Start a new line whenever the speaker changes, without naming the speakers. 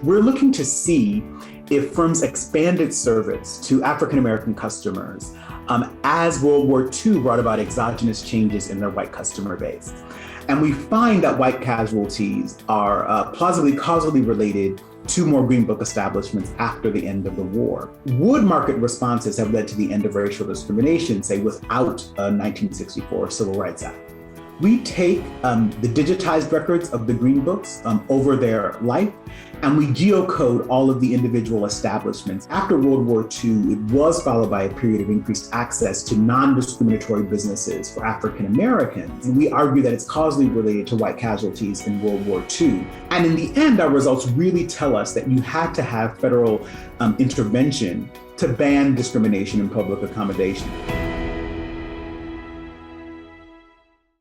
we're looking to see if firms expanded service to African-American customers as World War II brought about exogenous changes in their white customer base. And we find that white casualties are plausibly causally related to more Green Book establishments after the end of the war. Would market responses have led to the end of racial discrimination, say, without a 1964 Civil Rights Act? We take the digitized records of the Green Books over their life, and we geocode all of the individual establishments. After World War II, it was followed by a period of increased access to non-discriminatory businesses for African Americans. And we argue that it's causally related to white casualties in World War II. And in the end, our results really tell us that you had to have federal intervention to ban discrimination in public accommodation.